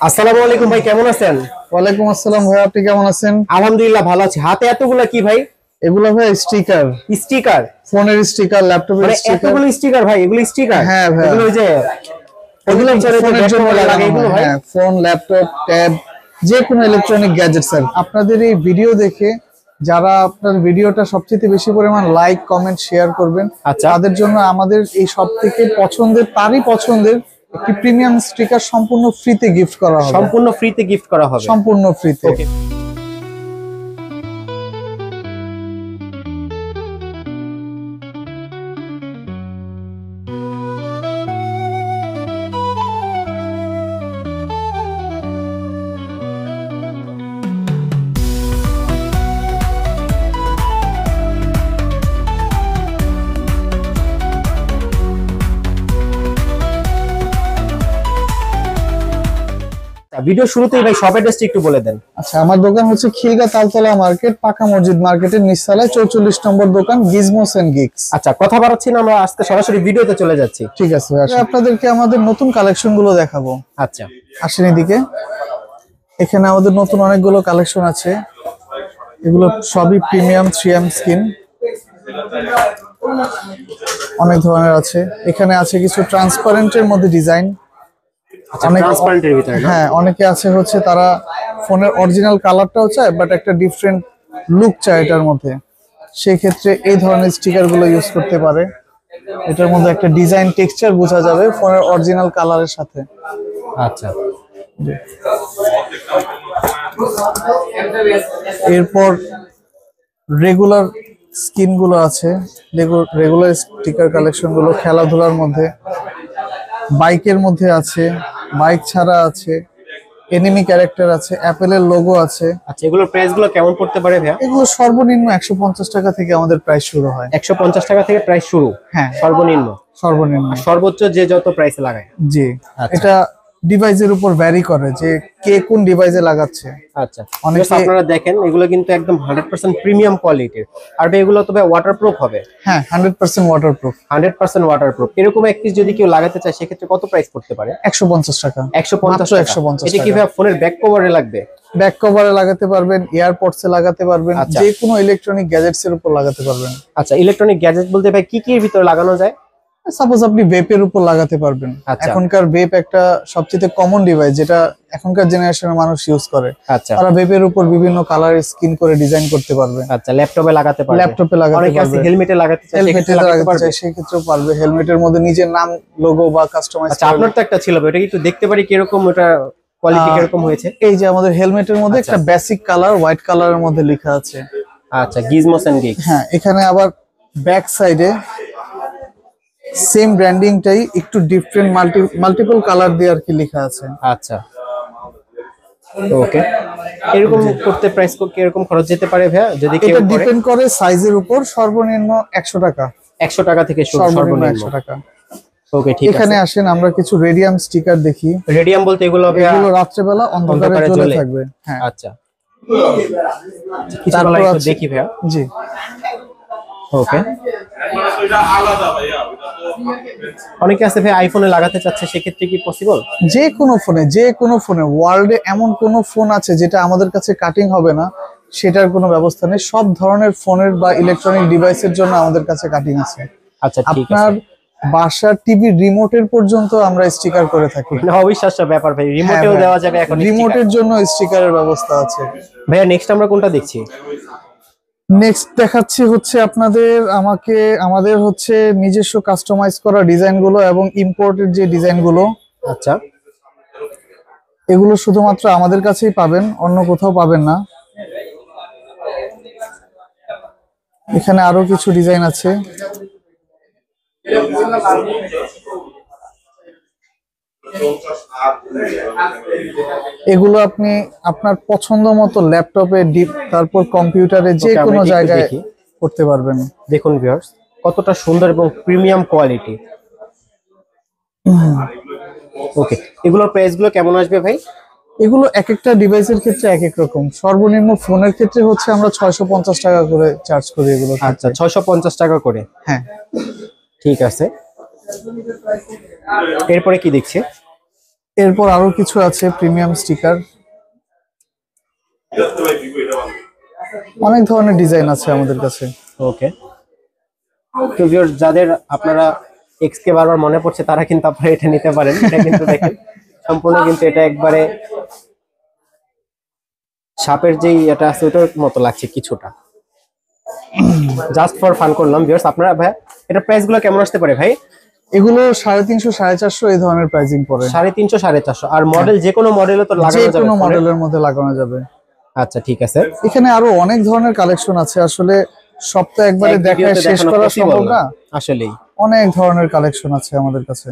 আসসালামু আলাইকুম ভাই, কেমন আছেন? ওয়ালাইকুম আসসালাম ভাই, আপনি কেমন আছেন? আলহামদুলিল্লাহ ভালো আছি। হাতে এতগুলা কি ভাই? এগুলো ভাই স্টিকার, স্টিকার? ফোনের স্টিকার, ল্যাপটপের মানে স্টিকার। এতগুলো স্টিকার ভাই? এগুলো স্টিকার? হ্যাঁ ভাই, এগুলো ওই যে এগুলো ফোনের জন্য লাগে লাগানো এগুলো হয়। ভাই? হ্যাঁ, ফোন, ল্যাপটপ, ট্যাব, যে কোনো ইলেকট্রনিক গ্যাজেট স্যার। আপনাদের এই ভিডিও দেখে যারা আপনার ভিডিওটা সবচেয়ে বেশি পরিমাণ লাইক, কমেন্ট, শেয়ার করবেন, আচ্ছা। তাদের জন্য আমাদের এই সব থেকে পছন্দের একটি প্রিমিয়াম স্টিকার সম্পূর্ণ ফ্রিতে গিফট করা হবে। সম্পূর্ণ ফ্রিতে গিফট করা হবে? সম্পূর্ণ ফ্রিতে। ওকে। ভিডিও শুরুতেই ভাই শপ অ্যাড্রেসটা একটু বলে দেন। আচ্ছা, আমার দোকান হচ্ছে খিলগা তালতলা মার্কেট, পাকা মসজিদ মার্কেটের নিচতলায় 44 নম্বর দোকান, গিজমোস এন্ড গিকস। আচ্ছা, কথা বাড়াচ্ছি না, আমরা আজকে সরাসরি ভিডিওতে চলে যাচ্ছি। ঠিক আছে ভাই, আপনাদেরকে আমাদের নতুন কালেকশন গুলো দেখাবো। আচ্ছা, আসেন এদিকে। এখানে আমাদের নতুন অনেকগুলো কালেকশন আছে। এগুলো সবই প্রিমিয়াম 3M স্কিন, অনেক ধরনের আছে। এখানে আছে কিছু ট্রান্সপারেন্টের মধ্যে ডিজাইন। অনেক ট্রান্সপারেন্টের ভিতরে না? হ্যাঁ, অনেকে আছে হচ্ছে তারা ফোনের অরিজিনাল কালারটাও চায়, বাট একটা ডিফারেন্ট লুক চায় এটার মধ্যে। সেই ক্ষেত্রে এই ধরনের স্টিকার গুলো ইউজ করতে পারে। এটার মধ্যে একটা ডিজাইন, টেক্সচার বোঝা যাবে ফোনের অরিজিনাল কালারের সাথে। আচ্ছা, এরপর রেগুলার স্কিন গুলো আছে, রেগুলার স্টিকার কালেকশন গুলো খেলাধুলার মধ্যে, বাইকের মধ্যে আছে, বাইক ছাড়া আছে, এনিমি ক্যারেক্টার আছে, অ্যাপেলের লোগো আছে। আচ্ছা, এগুলোর প্রাইস গুলো কেমন পড়তে পারে ভাইয়া? এগুলো সর্বনিম্ন 150 টাকা থেকে আমাদের প্রাইস শুরু হয়। 150 টাকা থেকে প্রাইস শুরু? হ্যাঁ, সর্বনিম্ন? সর্বনিম্ন। সর্বোচ্চ যে যত প্রাইসে লাগায়? জি। আচ্ছা। এটা ডিভাইসের উপর ভ্যারি করে যে কে কোন ডিভাইসে লাগাচ্ছে। আচ্ছা, আপনারা দেখেন এগুলো কিন্তু একদম 100% প্রিমিয়াম কোয়ালিটির। আর ভাই এগুলো তো ভাই ওয়াটারপ্রুফ হবে? হ্যাঁ, 100% ওয়াটারপ্রুফ। 100% ওয়াটারপ্রুফ। এরকম এক পিস যদি কেউ লাগাতে চায় সেক্ষেত্রে কত প্রাইস পড়তে পারে? 150 টাকা। 150 টাকা। 150 এটা কি টাকা। ভাই ফোনের ব্যাক কভারে লাগবে? ব্যাক কভারে লাগাতে পারবেন, এয়ারপডসে লাগাতে পারবেন, আচ্ছা। যে কোনো ইলেকট্রনিক গ্যাজেটস এর উপর লাগাতে পারবেন। আচ্ছা, ইলেকট্রনিক গ্যাজেট বলতে ভাই কি কি এর ভিতরে লাগানো যায়? সাপোজ আপনি ভেপের উপর লাগাতে পারবেন। আচ্ছা। এখনকার ভেপ একটা সবচেয়ে কমন ডিভাইস যেটা এখনকার জেনারেশনের মানুষ ইউজ করে। আচ্ছা। তারা ভেপের উপর বিভিন্ন কালার স্কিন করে ডিজাইন করতে পারবে। আচ্ছা, ল্যাপটপে লাগাতে পারবে? ল্যাপটপে লাগাতে অনেকে আছে পারবে। হেলমেটে লাগাতে চায়, হেলমেটে লাগাতে চায় সেই ক্ষেত্রেও পারবে। হেলমেটের মধ্যে নিজের নাম, লোগো বা কাস্টমাইজ। আচ্ছা, আপনার তো একটা ছিল, এটা কি একটু দেখতে পারি কিরকম, ওটা কোয়ালিটি কিরকম হয়েছে? এই যে আমাদের হেলমেটের মধ্যে একটা বেসিক কালার হোয়াইট কালারের মধ্যে লেখা আছে। আচ্ছা, গিজমোস এন্ড গিকস। হ্যাঁ, এখানে আবার ব্যাক সাইডে সেম ব্র্যান্ডিংটাই একটু ডিফারেন্ট মাল্টিপল কালার দিয়ে আর কি লেখা আছে। আচ্ছা, ওকে। এরকম করতে প্রাইস কিরকম খরচ যেতে পারে ভাইয়া যদি কেউ এটা করে? ডিপেন্ড করে সাইজের উপর। সর্বনিম্ন 100 টাকা। 100 টাকা থেকে শুরু? সর্বনিম্ন 100 টাকা। ওকে, ঠিক আছে। এখানে আসেন আমরা কিছু রেডিয়াম স্টিকার দেখি। রেডিয়াম বলতে এগুলো ভাইয়া এগুলো রাত্রেবেলা অন্ধকারে জ্বলে থাকবে। হ্যাঁ। আচ্ছা, কিছু বলা একটু দেখি ভাইয়া। জি। ওকে। অনেকে আছে ভাই আইফোনে লাগাতে চাচ্ছে, সেক্ষেত্রে কি পসিবল? যে কোনো ফোনে ওয়ার্ল্ডে এমন কোনো ফোন আছে যেটা আমাদের কাছে কাটিং হবে না, সেটার কোনো ব্যবস্থা নেই। সব ধরনের ফোনের বা ইলেকট্রনিক ডিভাইসের জন্য আমাদের কাছে কাটিং আছে। আচ্ছা, ঠিক আছে। আপনার বাসার টিভি রিমোটের পর্যন্ত আমরা স্টিকার করে থাকি। না, অবিশ্বাস্য ব্যাপার ভাই, রিমোটেও দেওয়া যাবে এখন? রিমোটের জন্য স্টিকারের ব্যবস্থা আছে। ভাইয়া নেক্সট আমরা কোনটা দেখছি? নেক্সট দেখাচ্ছি হচ্ছে আমাদের হচ্ছে নিজস্ব কাস্টমাইজ করা ডিজাইন গুলো এবং ইম্পোর্টেড যে ডিজাইন গুলো। আচ্ছা, এগুলো শুধুমাত্র আমাদের কাছেই পাবেন, অন্য কোথাও পাবেন না। এখানে আরো কিছু ডিজাইন আছে। এগুলো আপনি আপনার পছন্দ মতো ল্যাপটপে, তারপর কম্পিউটারে, যে কোনো জায়গায় করতে পারবেন। দেখুন ভিউয়ার্স, কতটা সুন্দর এবং প্রিমিয়াম কোয়ালিটি। ওকে, এগুলোর প্রাইস গুলো কেমন আসবে ভাই? এগুলো এক একটা ডিভাইসের ক্ষেত্রে এক এক রকম। সর্বনিম্ন ফোনের ক্ষেত্রে হচ্ছে আমরা 650 টাকা করে চার্জ করি এগুলো। আচ্ছা, 650 টাকা করে। এরপর আরো কিছু আছে প্রিমিয়াম স্টিকার, অনেক ধরনের ডিজাইন আছে আমাদের কাছে। ওকে, তো ভিউয়ার্স যাদের আপনারা এক্স কে বারবার মনে পড়ছে তারা কিন্তু আপনারা এটা নিতে পারেন। এটা কিন্তু দেখেন সম্পূর্ণ কিন্তু এটা একবারে সাপের যেই এটা আছে ওটার মতো লাগছে কিছুটা। জাস্ট ফর ফান করলাম ভিউয়ার্স। আপনারা ভাই এটা প্রাইস গুলো কেমন আসতে পারে ভাই? এগুলো 350 450 এই ধরনের প্রাইসিং পড়ে। 350 450। আর মডেল যে কোনো মডেলে তো লাগানো যাবে, যে কোনো মডেলের মধ্যে লাগানো যাবে। আচ্ছা ঠিক আছে। এখানে আরো অনেক ধরনের কালেকশন আছে, আসলে সব তো একবারে দেখায় শেষ করা সম্ভব না। আসলেই অনেক ধরনের কালেকশন আছে আমাদের কাছে,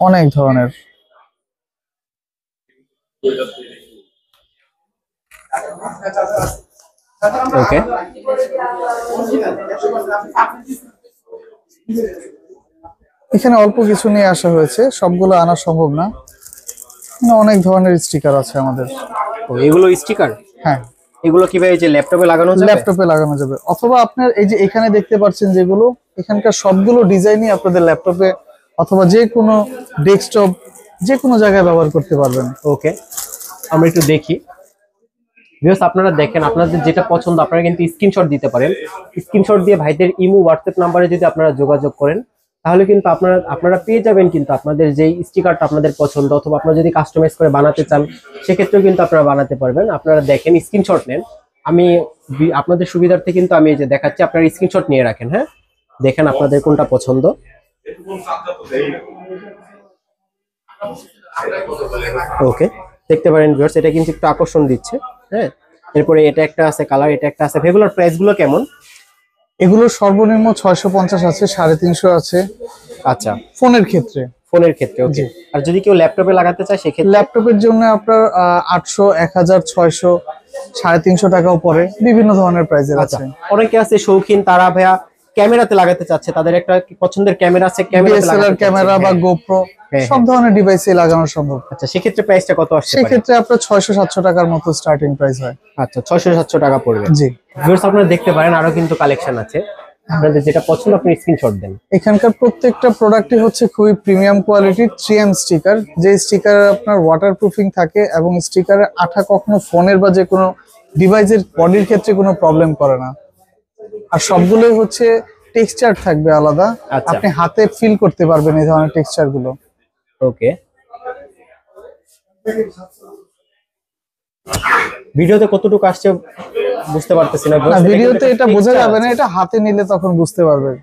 অনেক ধরনের। ওকে, এখানে অল্প কিছু নিয়ে আসা হয়েছে, সবগুলো আনা সম্ভব না। অনেক ধরনের স্টিকার আছে আমাদের। এগুলো স্টিকার? হ্যাঁ, এগুলো কিভাবে যে ল্যাপটপে লাগানো যাবে? ল্যাপটপে লাগানো যাবে, অথবা আপনার এই যে এখানে দেখতে পাচ্ছেন যেগুলো, এখানকার সবগুলো ডিজাইনই আপনাদের ল্যাপটপে অথবা যে কোনো ডেস্কটপ যে কোনো জায়গায় ব্যবহার করতে পারবেন। ওকে, আমরা একটু দেখি। ভিউয়ার্স আপনারা দেখেন আপনাদের যেটা পছন্দ আপনারা কিন্তু স্ক্রিনশট দিতে পারেন। স্ক্রিনশট দিয়ে ভাইদের ইমো হোয়াটসঅ্যাপ নাম্বারে যদি আপনারা যোগাযোগ করেন তাহলে কিন্তু আপনারা পেয়ে যাবেন কিন্তু আপনাদের যেই স্টিকারটা আপনাদের পছন্দ, অথবা আপনারা যদি কাস্টমাইজ করে বানাতে চান সেক্ষেত্রেও কিন্তু আপনারা বানাতে পারবেন। আপনারা দেখেন স্ক্রিনশট নেন, আমি আপনাদের সুবিধার্থে কিন্তু আমি এই যে দেখাচ্ছি, আপনারা স্ক্রিনশট নিয়ে রাখেন। হ্যাঁ, দেখেন আপনাদের কোনটা পছন্দ। ওকে, দেখতে পারেন ভিউয়ার্স এটা কিন্তু একটু আকর্ষণ দিচ্ছে। হ্যাঁ, এরপরে এটা একটা আছে কালার, এটা একটা আছে। এগুলোর প্রাইস গুলো কেমন? এগুলো সর্বনিম্ন 650 আছে, 350 আছে। আচ্ছা, ফোনের ক্ষেত্রে। ফোনের ক্ষেত্রে ওকে। আর যদি কেউ ল্যাপটপে লাগাতে চায় সেক্ষেত্রে? ল্যাপটপের জন্য আপনার 800 1000 600 350 টাকাও পড়ে, বিভিন্ন ধরনের প্রাইসের আছে। অনেকে আছে শৌখিন, তারা ভাইয়া ক্যামেরাতে লাগাতে চাচ্ছে, তাদের একটা পছন্দের ক্যামেরা আছে, ডিএসএলআর ক্যামেরা বা গোপ্রো সব ধরনের ডিভাইসে লাগানো সম্ভব। আচ্ছা, সেক্ষেত্রে প্রাইসটা কত আসছে? সেক্ষেত্রে আপনার 600 700 টাকার মতো স্টার্টিং প্রাইস হয়। আচ্ছা, 600 700 টাকা পড়বে। জি ভিউয়ার্স আপনারা দেখতে পারেন আরো কিন্তু কালেকশন আছে, আপনাদের যেটা পছন্দ আপনি স্ক্রিনশট দেন। এখানকার প্রত্যেকটা প্রোডাক্টই হচ্ছে খুবই প্রিমিয়াম কোয়ালিটির 3M স্টিকার, যে স্টিকার আপনার ওয়াটারপ্রুফিং থাকে এবং স্টিকারের আঠা কখনো ফোনের বা যে কোনো ডিভাইসের বডির ক্ষেত্রে কোনো প্রবলেম করে না। আর সবগুলোই হচ্ছে টেক্সচার থাকবে আলাদা, আপনি হাতে ফিল করতে পারবেন এই ধরনের টেক্সচার গুলো। ওকে, ভিডিওতে কতটুকু আসছে বুঝতে পারতেছি না। ভিডিওতে এটা বোঝা যাবে না, এটা হাতে নিলে তখন বুঝতে পারবেন।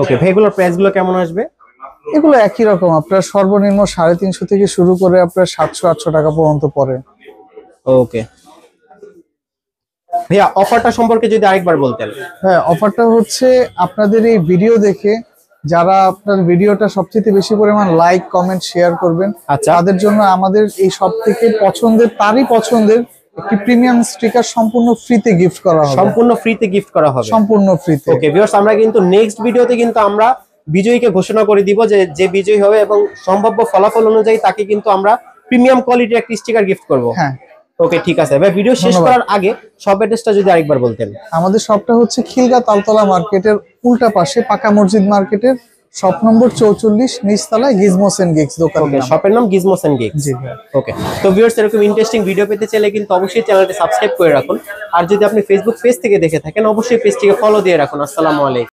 ওকে, এগুলোর প্রাইস গুলো কেমন আসবে? এগুলো একই রকম, আপনার সর্বনিম্ন 350 থেকে শুরু করে আপনার 700 800 টাকা পর্যন্ত পড়ে। ওকে ভাইয়া, অফারটা সম্পর্কে যদি আরেকবার বলতেন। হ্যাঁ, অফারটা হচ্ছে আপনাদের এই ভিডিও দেখে যারা আপনার ভিডিওটা সবচেয়ে বেশি পরিমাণ লাইক কমেন্ট শেয়ার করবেন, তাদের জন্য আমাদের এই সব থেকে তারই পছন্দের একটি প্রিমিয়াম স্টিকার সম্পূর্ণ ফ্রিতে গিফট করা হবে। সম্পূর্ণ ফ্রিতে গিফট করা হবে? সম্পূর্ণ ফ্রিতে। ওকে ভিউয়ার্স, আমরা কিন্তু নেক্সট ভিডিওতে কিন্তু আমরা বিজয়ীকে ঘোষণা করে দিব যে বিজয়ী হবে এবং সম্ভাব্য ফলাফল অনুযায়ী তাকে কিন্তু আমরা প্রিমিয়াম কোয়ালিটির একটা স্টিকার গিফট করব। হ্যাঁ, ওকে ঠিক আছে ভাই। ভিডিও শেষ করার আগে শপ অ্যাড্রেসটা যদি আরেকবার বলতেন। আমাদের শপটা হচ্ছে খিলগা তালতলা মার্কেটের উল্টা পাশে, পাকা মসজিদ মার্কেটের শপ নম্বর 44, নিচতলায় গিজমোস এন্ড গিগস দোকান। ওকে, শপের নাম গিজমোস এন্ড গিগস। জি ভাই। ওকে, তো ভিউয়ার্স এরকম ইন্টারেস্টিং ভিডিও পেতে চাইলে কিন্তু অবশ্যই চ্যানেলটি সাবস্ক্রাইব করে রাখুন। আর যদি আপনি ফেসবুক পেজ থেকে দেখে থাকেন অবশ্যই পেজটিকে ফলো দিয়ে রাখুন। আসসালামু আলাইকুম।